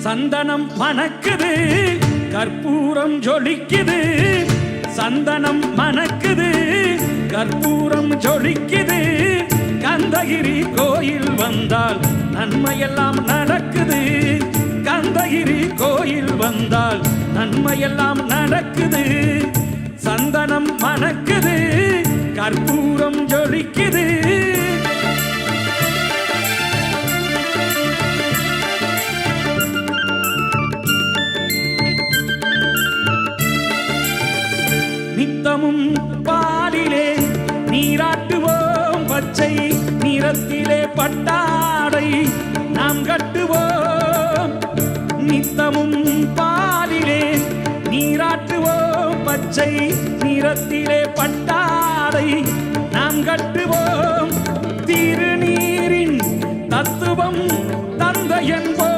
சந்தனம் மணக்குது, கற்பூரம் ஜொலிக்குது. சந்தனம் மணக்குது, கற்பூரம் ஜொலிக்குது. கந்தகிரி கோயில் வந்தால் நன்மையெல்லாம் நடக்குது. கந்தகிரி கோயில் வந்தால் நன்மையெல்லாம் நடக்குது. சந்தனம் மணக்குது, கற்பூரம் ஜொலிக்குது. நித்தமும் பாலிலே நீராட்டுவோம், பச்சை நிறத்திலே பட்டாடை நாம் கட்டுவோம். நித்தமும் பாலிலே நீராட்டுவோம், பச்சை நிறத்திலே பட்டாடை நாம் கட்டுவோம். திருநீரின் தத்துவம் தந்தை என்போம்.